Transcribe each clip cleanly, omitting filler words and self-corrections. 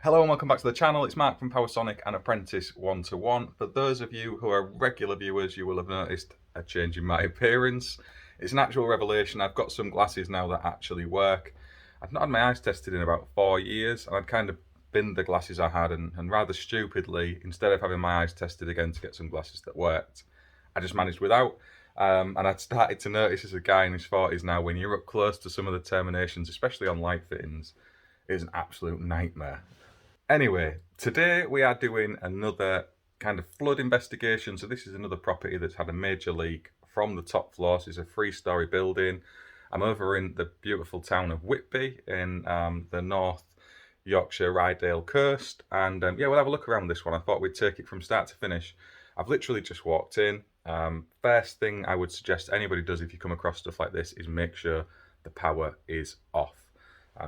Hello and welcome back to the channel. It's Mark from PowerSonic and Apprentice 1-to-1. For those of you who are regular viewers, you will have noticed a change in my appearance. It's an actual revelation. I've got some glasses now that actually work. I've not had my eyes tested in about 4 years, and I'd kind of binned the glasses I had, and rather stupidly, instead of having my eyes tested again to get some glasses that worked, I just managed without. And I'd started to notice as a guy in his 40s now, when you're up close to some of the terminations, especially on light fittings, it's an absolute nightmare. Anyway, today we are doing another kind of flood investigation. So this is another property that's had a major leak from the top floor. So it's a 3-storey building. I'm over in the beautiful town of Whitby in the North Yorkshire Rydale coast. And yeah, we'll have a look around this one. I thought we'd take it from start to finish. I've literally just walked in. First thing I would suggest anybody does if you come across stuff like this is make sure the power is off.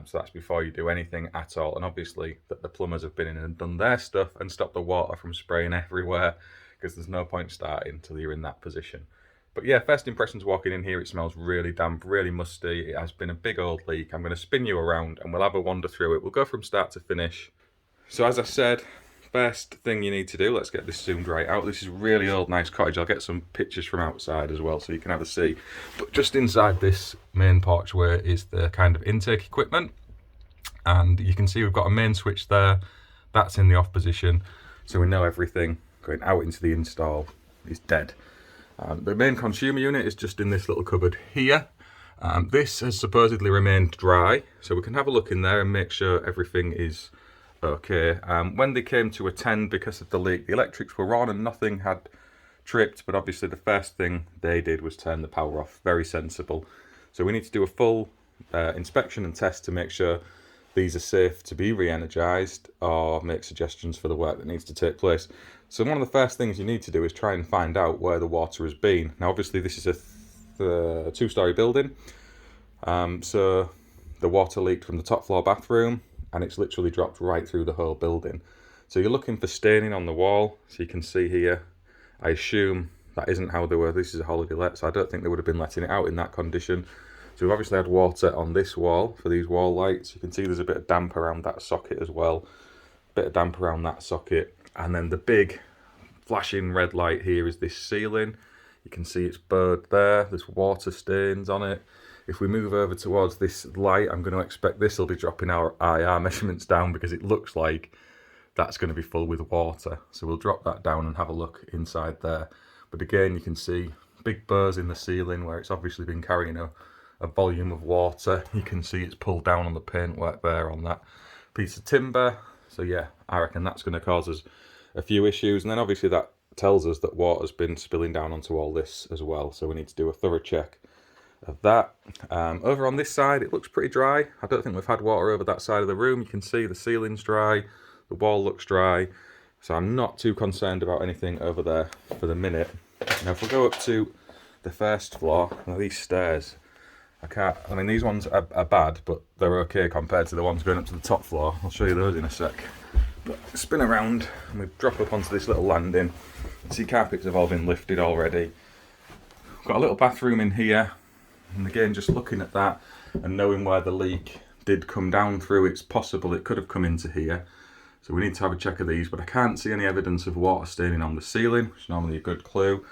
So that's before you do anything at all. And obviously that the plumbers have been in and done their stuff and stopped the water from spraying everywhere, because there's no point starting until you're in that position. But yeah, first impressions walking in here, it smells really damp, really musty. It has been a big old leak. I'm going to spin you around and we'll have a wander through it. We'll go from start to finish. So as I said, first thing you need to do, let's get this zoomed right out. This is a really old, nice cottage. I'll get some pictures from outside as well so you can have a see. But just inside this main porchway is the kind of intake equipment. And you can see we've got a main switch there. That's in the off position. So we know everything going out into the install is dead. The main consumer unit is just in this little cupboard here. This has supposedly remained dry. So we can have a look in there and make sure everything is okay. When they came to attend because of the leak, the electrics were on and nothing had tripped, but obviously the first thing they did was turn the power off. Very sensible. So we need to do a full inspection and test to make sure these are safe to be re-energised, or make suggestions for the work that needs to take place. So one of the first things you need to do is try and find out where the water has been. Now obviously this is a 2-storey building, so the water leaked from the top floor bathroom, and it's literally dropped right through the whole building. So you're looking for staining on the wall. So you can see here, I assume that isn't how they were. This is a holiday let, so I don't think they would have been letting it out in that condition. So we've obviously had water on this wall for these wall lights. You can see there's a bit of damp around that socket as well. A bit of damp around that socket. And then the big flashing red light here is this ceiling. You can see it's burred there. There's water stains on it. If we move over towards this light, I'm going to expect this will be dropping our IR measurements down, because it looks like that's going to be full with water. So we'll drop that down and have a look inside there. But again, you can see big burrs in the ceiling where it's obviously been carrying a volume of water. You can see it's pulled down on the paintwork there on that piece of timber. So yeah, I reckon that's going to cause us a few issues. And then obviously that tells us that water's been spilling down onto all this as well. So we need to do a thorough check of that. Over on this side, it looks pretty dry. I don't think we've had water over that side of the room. You can see the ceiling's dry, the wall looks dry. So I'm not too concerned about anything over there for the minute. Now if we go up to the first floor, now these stairs, I mean, these ones are bad, but they're okay compared to the ones going up to the top floor. I'll show you those in a sec. But spin around and we drop up onto this little landing. See, carpets have all been lifted already. We've got a little bathroom in here. And again, just looking at that and knowing where the leak did come down through, it's possible it could have come into here. So we need to have a check of these, but I can't see any evidence of water staining on the ceiling, which is normally a good clue.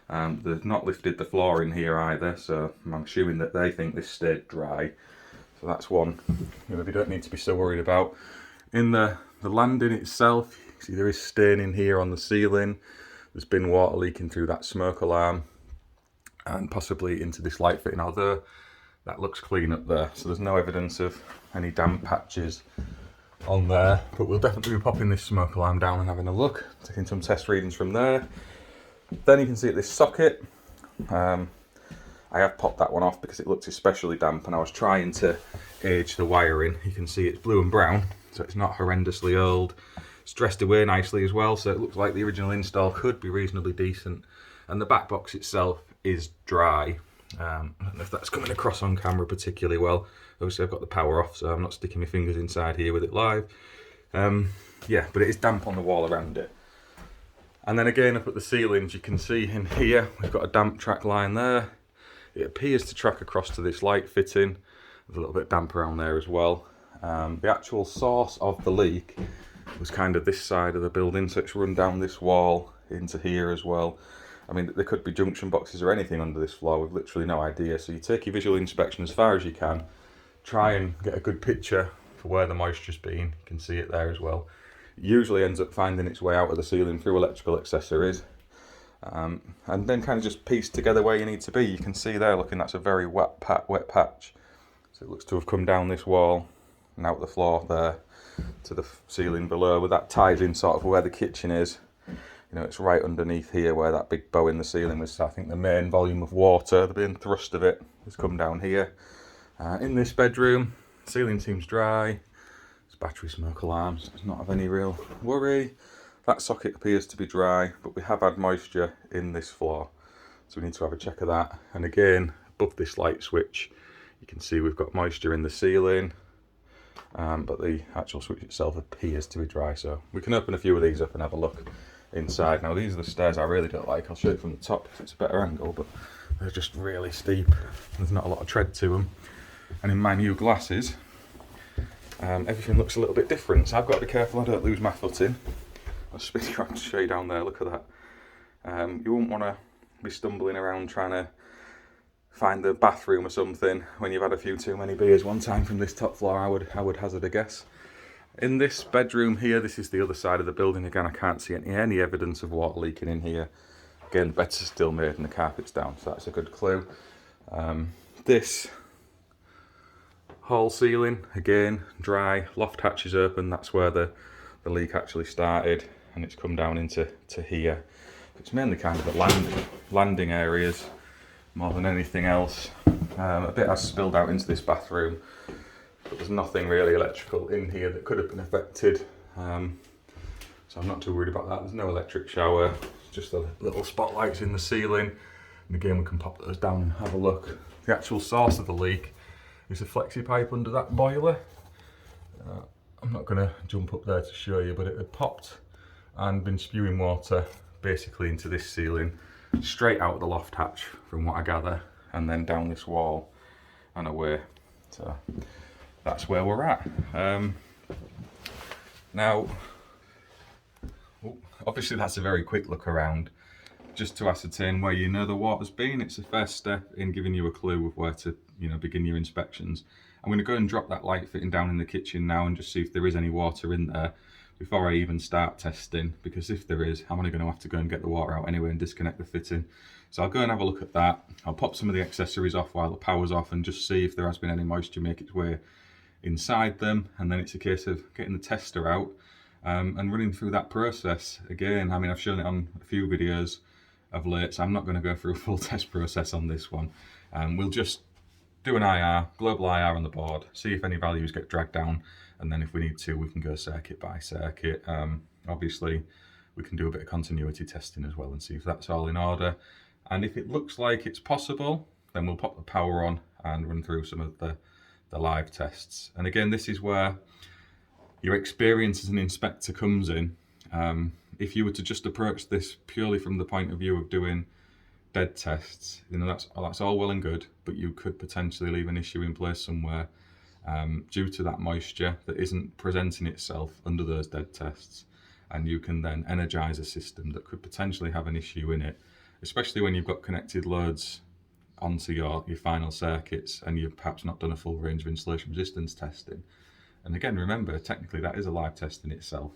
They've not lifted the floor in here either, so I'm assuming that they think this stayed dry. So that's one you maybe don't need to be so worried about. In the landing itself, you see there is staining here on the ceiling. There's been water leaking through that smoke alarm and possibly into this light fitting, although that looks clean up there. So there's no evidence of any damp patches on there, but we'll definitely be popping this smoke alarm down and having a look, taking some test readings from there. Then you can see at this socket, I have popped that one off because it looked especially damp, and I was trying to gauge the wiring. You can see it's blue and brown, so it's not horrendously old. It's dressed away nicely as well, so it looks like the original install could be reasonably decent. And the back box itself is dry. I don't know if that's coming across on camera particularly well. Obviously I've got the power off, so I'm not sticking my fingers inside here with it live. Yeah, but it is damp on the wall around it. And then again up at the ceilings, you can see in here we've got a damp track line there. It appears to track across to this light fitting. There's a little bit damp around there as well. The actual source of the leak was kind of this side of the building, so it's run down this wall into here as well. I mean, there could be junction boxes or anything under this floor, we've literally no idea. So you take your visual inspection as far as you can, try and get a good picture for where the moisture's been. You can see it there as well. It usually ends up finding its way out of the ceiling through electrical accessories. And then kind of just piece together where you need to be. You can see there, looking, that's a very wet patch. So it looks to have come down this wall and out the floor there to the ceiling below, but that ties in sort of where the kitchen is. You know, it's right underneath here where that big bow in the ceiling was. So I think the main volume of water, the main thrust of it, has come down here. In this bedroom, the ceiling seems dry. There's battery smoke alarms, it's not of any real worry. That socket appears to be dry, but we have had moisture in this floor, so we need to have a check of that. And again, above this light switch, you can see we've got moisture in the ceiling. But the actual switch itself appears to be dry, so we can open a few of these up and have a look inside. Now these are the stairs I really don't like. I'll show it from the top because it's a better angle, but they're just really steep. There's not a lot of tread to them, and in my new glasses everything looks a little bit different, so I've got to be careful I don't lose my footing. I'll spin you around to show you down there. Look at that. You wouldn't want to be stumbling around trying to find the bathroom or something when you've had a few too many beers one time from this top floor, I would hazard a guess. In this bedroom here, this is the other side of the building. Again, I can't see any evidence of water leaking in here. Again, the beds are still made and the carpet's down, so that's a good clue. This hall ceiling, again, dry, loft hatch is open, that's where the leak actually started, and it's come down into here. It's mainly kind of the landing areas more than anything else. A bit has spilled out into this bathroom, but there's nothing really electrical in here that could have been affected. So I'm not too worried about that. There's no electric shower, just the little spotlights in the ceiling. And again, we can pop those down and have a look. The actual source of the leak is a flexi pipe under that boiler. I'm not going to jump up there to show you, but it had popped and been spewing water basically into this ceiling, straight out of the loft hatch from what I gather, and then down this wall and away. So that's where we're at. Now, obviously that's a very quick look around just to ascertain where you know the water's been. It's the first step in giving you a clue of where to, you know, begin your inspections. I'm going to go and drop that light fitting down in the kitchen now and just see if there is any water in there before I even start testing, because if there is, I'm only going to have to go and get the water out anyway and disconnect the fitting. So I'll go and have a look at that. I'll pop some of the accessories off while the power's off and just see if there has been any moisture make its way inside them, and then it's a case of getting the tester out and running through that process. Again, I mean, I've shown it on a few videos of late, so I'm not going to go through a full test process on this one. We'll just do an IR, global IR on the board, see if any values get dragged down, and then if we need to, we can go circuit by circuit. Obviously, we can do a bit of continuity testing as well and see if that's all in order. And if it looks like it's possible, then we'll pop the power on and run through some of the live tests. And again, this is where your experience as an inspector comes in. If you were to just approach this purely from the point of view of doing dead tests, you know, that's all well and good, but you could potentially leave an issue in place somewhere due to that moisture that isn't presenting itself under those dead tests, and you can then energize a system that could potentially have an issue in it, especially when you've got connected loads onto your final circuits and you've perhaps not done a full range of insulation resistance testing. And again, remember, technically that is a live test in itself.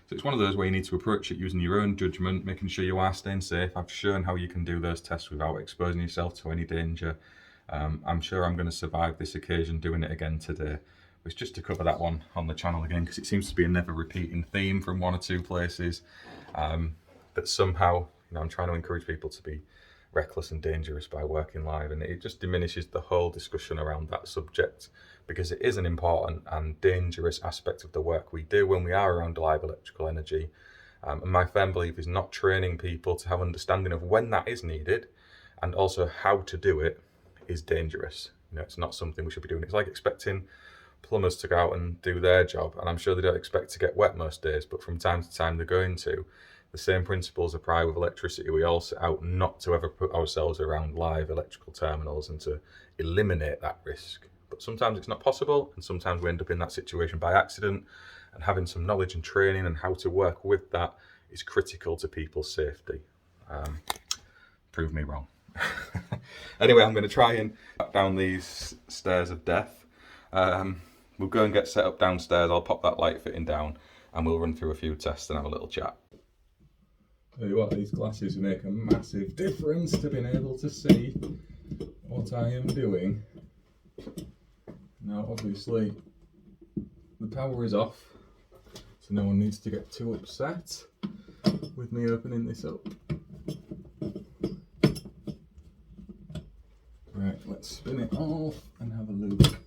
So it's one of those where you need to approach it using your own judgment, making sure you are staying safe. I've shown how you can do those tests without exposing yourself to any danger. I'm sure I'm going to survive this occasion doing it again today. It's just to cover that one on the channel again, because it seems to be a never repeating theme from one or two places. But somehow, you know, I'm trying to encourage people to be reckless and dangerous by working live, and it just diminishes the whole discussion around that subject, because it is an important and dangerous aspect of the work we do when we are around live electrical energy. And my firm belief is not training people to have understanding of when that is needed and also how to do it is dangerous. You know, it's not something we should be doing. It's like expecting plumbers to go out and do their job, and I'm sure they don't expect to get wet most days, but from time to time they're going to. The same principles apply with electricity. We all set out not to ever put ourselves around live electrical terminals and to eliminate that risk. But sometimes it's not possible, and sometimes we end up in that situation by accident, and having some knowledge and training and how to work with that is critical to people's safety. Prove me wrong. Anyway, I'm going to try and back down these stairs of death. We'll go and get set up downstairs. I'll pop that light fitting down and we'll run through a few tests and have a little chat. Tell you what, these glasses make a massive difference to being able to see what I am doing. Now obviously the power is off, so no one needs to get too upset with me opening this up. Right, let's spin it off and have a look.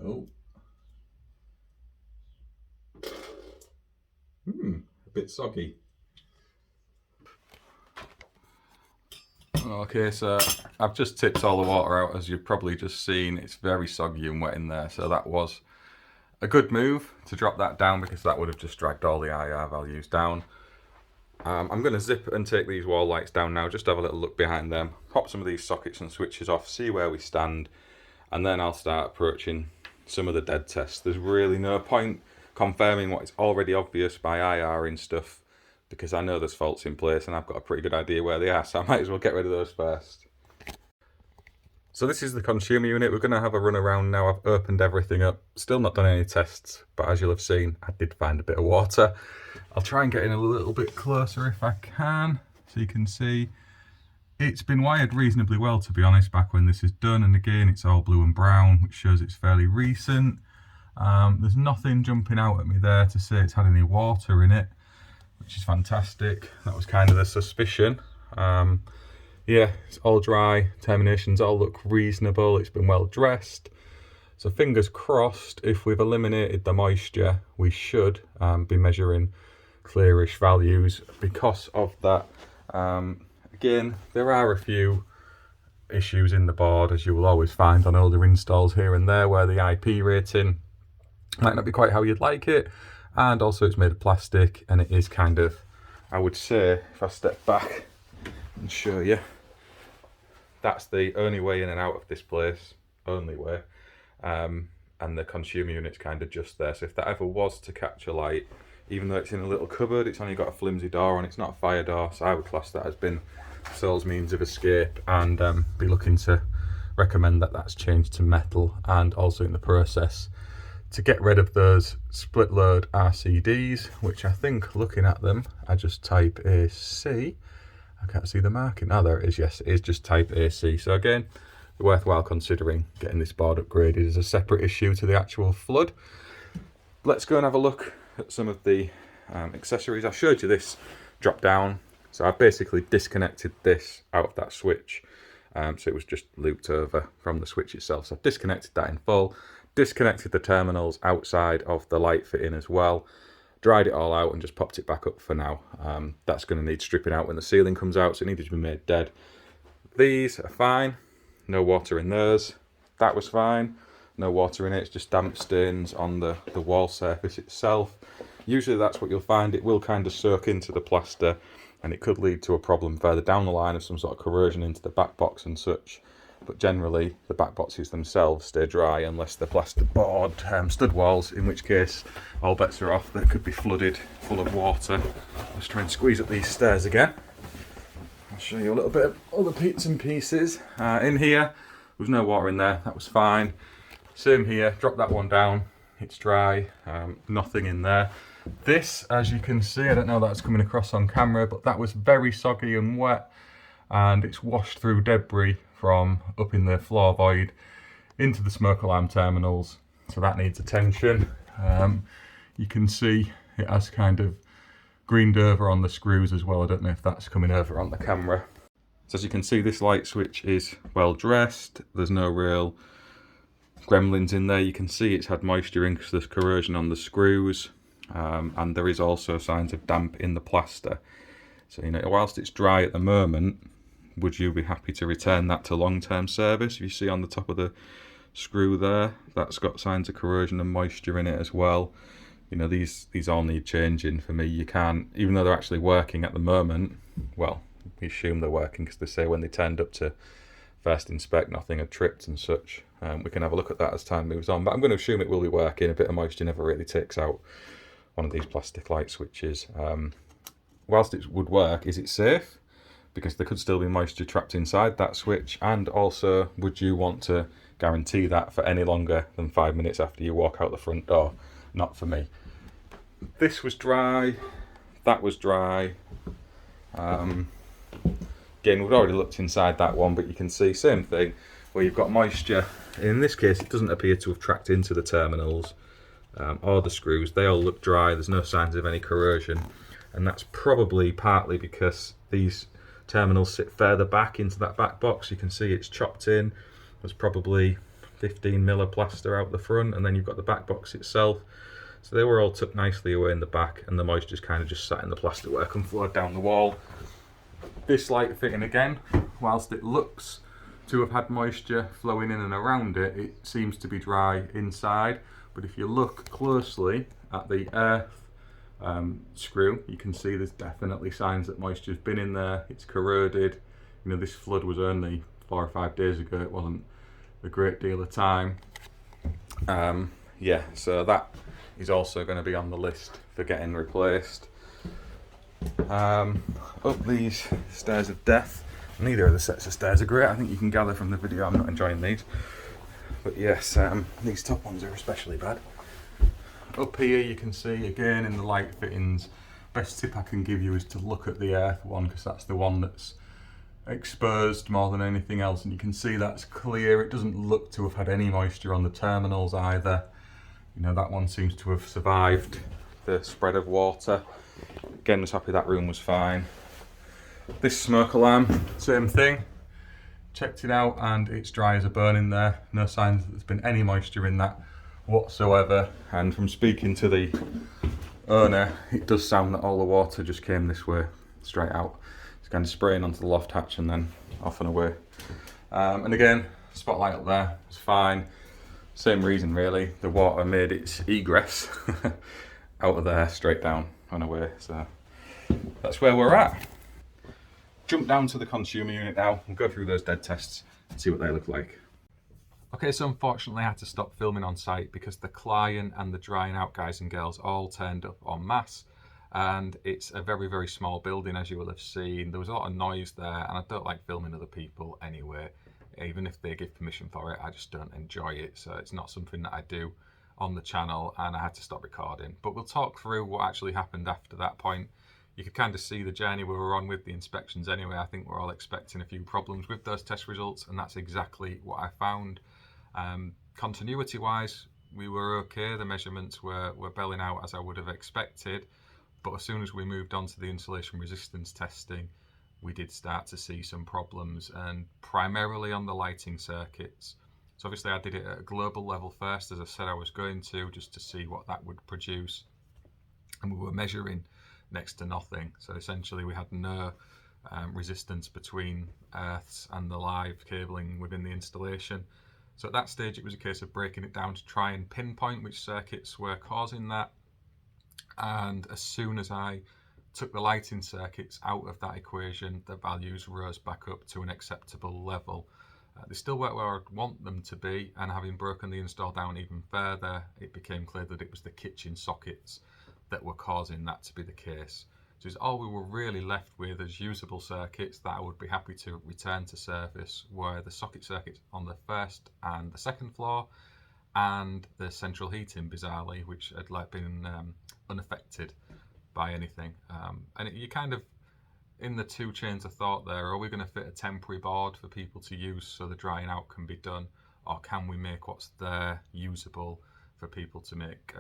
Oh. A bit soggy. Okay, so I've just tipped all the water out, as you've probably just seen. It's very soggy and wet in there, so that was a good move to drop that down, because that would have just dragged all the IR values down. I'm going to zip and take these wall lights down now, just have a little look behind them, pop some of these sockets and switches off, see where we stand, and then I'll start approaching some of the dead tests. There's really no point confirming what is already obvious by IR and stuff, because I know there's faults in place and I've got a pretty good idea where they are, so I might as well get rid of those first. So this is the consumer unit. We're going to have a run around now. I've opened everything up, still not done any tests, but as you'll have seen, I did find a bit of water. I'll try and get in a little bit closer if I can, so you can see. It's been wired reasonably well, to be honest, back when this is done, and again it's all blue and brown, which shows it's fairly recent. There's nothing jumping out at me there to say it's had any water in it, which is fantastic. That was kind of the suspicion. Yeah, it's all dry, terminations all look reasonable, it's been well dressed. So fingers crossed, if we've eliminated the moisture, we should be measuring clearish values because of that. Again, there are a few issues in the board, as you will always find on older installs here and there, where the IP rating might not be quite how you'd like it, and also it's made of plastic, and it is kind of, I would say, if I step back and show you, that's the only way in and out of this place, only way, and the consumer unit's kind of just there. So if that ever was to catch a light, even though it's in a little cupboard, it's only got a flimsy door on, it's not a fire door, so I would class that as been sole's means of escape, and be looking to recommend that that's changed to metal, and also in the process to get rid of those split load RCDs, which I think, looking at them, I just type AC. I can't see the marking. Oh, there it is. Yes, it is just type AC. So again, worthwhile considering getting this board upgraded as a separate issue to the actual flood. Let's go and have a look at some of the accessories. I showed you this drop down. So I basically disconnected this out of that switch. So it was just looped over from the switch itself. So I've disconnected that in full. Disconnected the terminals outside of the light fitting as well. Dried it all out and just popped it back up for now. That's going to need stripping out when the ceiling comes out, so it needed to be made dead. These are fine, no water in those. That was fine, no water in it, it's just damp stains on the wall surface itself. Usually that's what you'll find. It will kind of soak into the plaster, and it could lead to a problem further down the line of some sort of corrosion into the back box and such. But generally the back boxes themselves stay dry unless they're plasterboard stud walls, in which case all bets are off. They could be flooded full of water. Let's try and squeeze up these stairs again. I'll show you a little bit of other bits and pieces. In here, there was no water in there, that was fine. Same here, drop that one down, it's dry, nothing in there. This, as you can see, I don't know if that's coming across on camera, but that was very soggy and wet, and it's washed through debris from up in the floor void into the smoke alarm terminals, so that needs attention. You can see it has kind of greened over on the screws as well. I don't know if that's coming over on the camera. So as you can see, this light switch is well dressed. There's no real gremlins in there. You can see it's had moisture in because there's corrosion on the screws, and there is also signs of damp in the plaster. So, you know, whilst it's dry at the moment, would you be happy to return that to long-term service? If you see on the top of the screw there, that's got signs of corrosion and moisture in it as well. You know, these all need changing for me. You can't, even though they're actually working at the moment, well, we assume they're working because they say when they turned up to first inspect, nothing had tripped and such. We can have a look at that as time moves on, but I'm going to assume it will be working. A bit of moisture never really takes out one of these plastic light switches. Whilst it would work, is it safe? Because there could still be moisture trapped inside that switch, and also would you want to guarantee that for any longer than 5 minutes after you walk out the front door? Not for me. This was dry, that was dry. Again, we've already looked inside that one, but you can see same thing where you've got moisture. In this case, it doesn't appear to have tracked into the terminals or the screws. They all look dry, there's no signs of any corrosion, and that's probably partly because these terminals sit further back into that back box. You can see it's chopped in. There's probably 15 mil of plaster out the front, and then you've got the back box itself. So they were all tucked nicely away in the back, and the moisture's kind of just sat in the plasterwork and flowed down the wall. This light fitting again, whilst it looks to have had moisture flowing in and around it, it seems to be dry inside. But if you look closely at the earth screw, you can see there's definitely signs that moisture's been in there. It's corroded. You know, this flood was only 4 or 5 days ago. It wasn't a great deal of time. Yeah, so that is also going to be on the list for getting replaced. Up these stairs of death. Neither of the sets of stairs are great. I think you can gather from the video I'm not enjoying these. But yes, these top ones are especially bad. Up here you can see again in the light fittings, best tip I can give you is to look at the earth one, because that's the one that's exposed more than anything else, and you can see that's clear. It doesn't look to have had any moisture on the terminals either. You know, that one seems to have survived the spread of water. Again, was happy that room was fine. This smoke alarm, same thing. Checked it out and it's dry as a bone in there. No signs that there's been any moisture in that whatsoever. And from speaking to the owner, it does sound that all the water just came this way, straight out. It's kind of spraying onto the loft hatch and then off and away. And again, spotlight up there, it's fine. Same reason really, the water made its egress out of there, straight down and away. So that's where we're at. Jump down to the consumer unit now and go through those dead tests and see what they look like. Okay, so unfortunately I had to stop filming on site because the client and the drying out guys and girls all turned up en masse, and it's a very, very small building, as you will have seen. There was a lot of noise there, and I don't like filming other people anyway. Even if they give permission for it, I just don't enjoy it. So it's not something that I do on the channel, and I had to stop recording. But we'll talk through what actually happened after that point. You could kind of see the journey we were on with the inspections anyway. I think we're all expecting a few problems with those test results, and that's exactly what I found. Continuity wise, we were okay. The measurements were belling out as I would have expected, but as soon as we moved on to the insulation resistance testing, we did start to see some problems, and primarily on the lighting circuits. So obviously I did it at a global level first, as I said I was going to, just to see what that would produce, and we were measuring next to nothing. So essentially we had no resistance between earths and the live cabling within the installation. So at that stage it was a case of breaking it down to try and pinpoint which circuits were causing that. And as soon as I took the lighting circuits out of that equation, the values rose back up to an acceptable level. They still weren't where I'd want them to be, and having broken the install down even further, it became clear that it was the kitchen sockets that were causing that to be the case. So it's all we were really left with as usable circuits that I would be happy to return to service were the socket circuits on the first and the second floor, and the central heating, bizarrely, which had been unaffected by anything. You kind of, in the two chains of thought there, are we going to fit a temporary board for people to use so the drying out can be done, or can we make what's there usable for people to make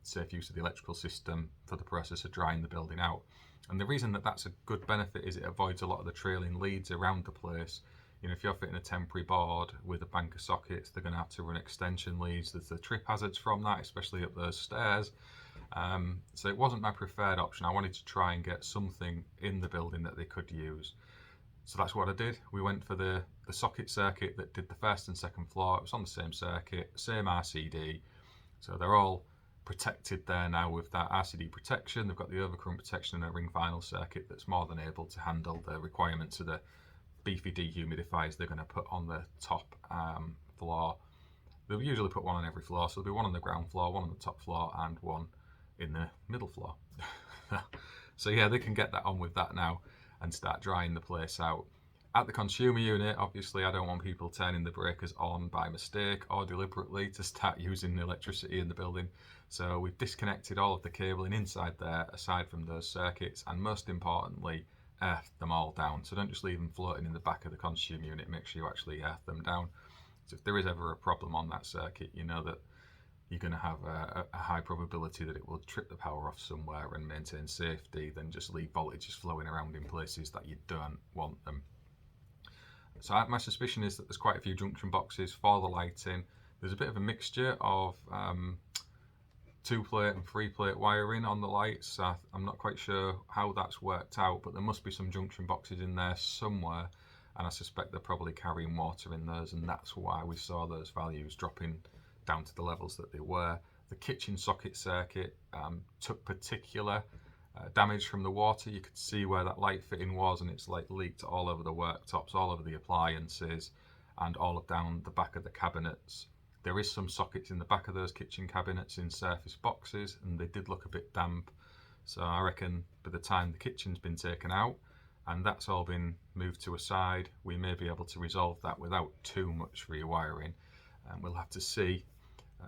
safe use of the electrical system for the process of drying the building out? And the reason that that's a good benefit is it avoids a lot of the trailing leads around the place. You know, if you're fitting a temporary board with a bank of sockets, they're going to have to run extension leads. There's the trip hazards from that, especially up those stairs. So it wasn't my preferred option. I wanted to try and get something in the building that they could use. So that's what I did. We went for the socket circuit that did the first and second floor. It was on the same circuit, same RCD. So they're all protected there now with that RCD protection. They've got the overcurrent protection and a ring final circuit that's more than able to handle the requirements of the beefy dehumidifiers they're going to put on the top floor. They'll usually put one on every floor, so there'll be one on the ground floor, one on the top floor, and one in the middle floor. So yeah, they can get that on with that now and start drying the place out. At the consumer unit, obviously I don't want people turning the breakers on by mistake or deliberately to start using the electricity in the building. So we've disconnected all of the cabling inside there, aside from those circuits, and most importantly, earthed them all down. So don't just leave them floating in the back of the consumer unit, make sure you actually earth them down. So if there is ever a problem on that circuit, you know that you're going to have a high probability that it will trip the power off somewhere and maintain safety than just leave voltages flowing around in places that you don't want them. So my suspicion is that there's quite a few junction boxes for the lighting. There's a bit of a mixture of 2-plate and 3-plate wiring on the lights. I'm not quite sure how that's worked out, but there must be some junction boxes in there somewhere, and I suspect they're probably carrying water in those, and that's why we saw those values dropping down to the levels that they were. The kitchen socket circuit took particular damage from the water. You could see where that light fitting was, and it's like leaked all over the worktops, all over the appliances, and all up down the back of the cabinets. There is some sockets in the back of those kitchen cabinets in surface boxes, and they did look a bit damp. So I reckon by the time the kitchen's been taken out and that's all been moved to a side, we may be able to resolve that without too much rewiring. We'll have to see.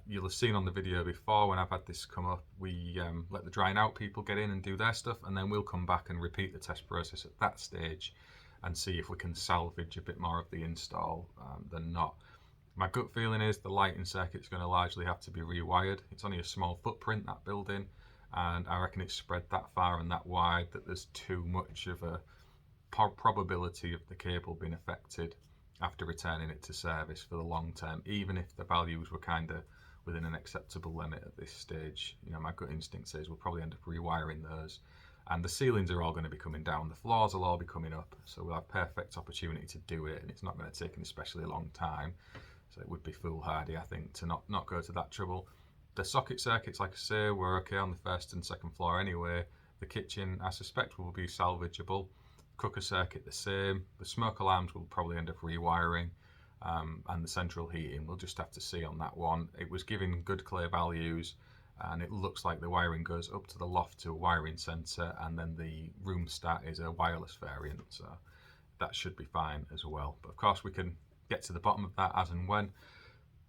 You'll have seen on the video before when I've had this come up, we let the drying out people get in and do their stuff, and then we'll come back and repeat the test process at that stage and see if we can salvage a bit more of the install than not. My gut feeling is the lighting circuit's going to largely have to be rewired. It's only a small footprint, that building, and I reckon it's spread that far and that wide that there's too much of a probability of the cable being affected after returning it to service for the long term, even if the values were kind of within an acceptable limit at this stage. You know, my gut instinct says we'll probably end up rewiring those, and the ceilings are all going to be coming down, the floors will all be coming up, so we'll have perfect opportunity to do it, and it's not going to take an especially long time. So it would be foolhardy, I think, to not go to that trouble. The socket circuits, like I say, were okay on the first and second floor anyway. The kitchen, I suspect, will be salvageable. Cooker circuit the same. The smoke alarms will probably end up rewiring, and the central heating, we'll just have to see on that one. It was giving good clear values, and it looks like the wiring goes up to the loft to a wiring centre, and then the room stat is a wireless variant, so that should be fine as well. But of course we can get to the bottom of that as and when.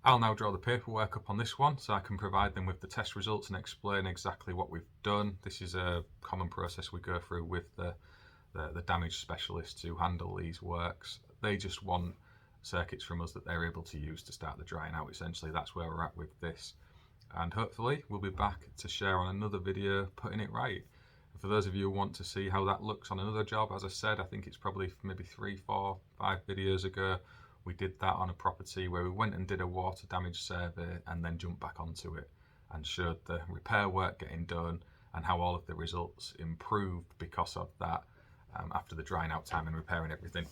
I'll now draw the paperwork up on this one so I can provide them with the test results and explain exactly what we've done. This is a common process we go through with the damage specialists who handle these works. They just want circuits from us that they're able to use to start the drying out. Essentially, that's where we're at with this, and hopefully we'll be back to share on another video putting it right. For those of you who want to see how that looks on another job, as I said, I think it's probably maybe 3, 4, 5 videos ago, we did that on a property where we went and did a water damage survey and then jumped back onto it and showed the repair work getting done and how all of the results improved because of that after the drying out time and repairing everything.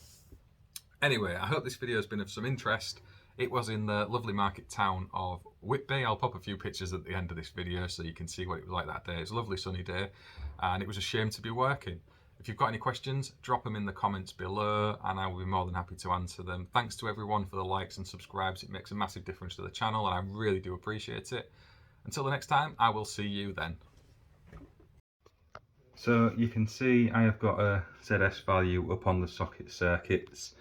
Anyway, I hope this video has been of some interest. It was in the lovely market town of Whitby. I'll pop a few pictures at the end of this video so you can see what it was like that day. It's a lovely sunny day, and it was a shame to be working. If you've got any questions, drop them in the comments below and I will be more than happy to answer them. Thanks to everyone for the likes and subscribes. It makes a massive difference to the channel and I really do appreciate it. Until the next time, I will see you then. So you can see I have got a ZS value up on the socket circuits.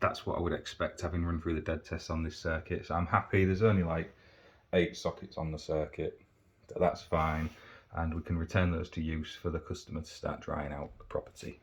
That's what I would expect having run through the dead test on this circuit. So I'm happy. There's only like 8 sockets on the circuit. That's fine. And we can return those to use for the customer to start drying out the property.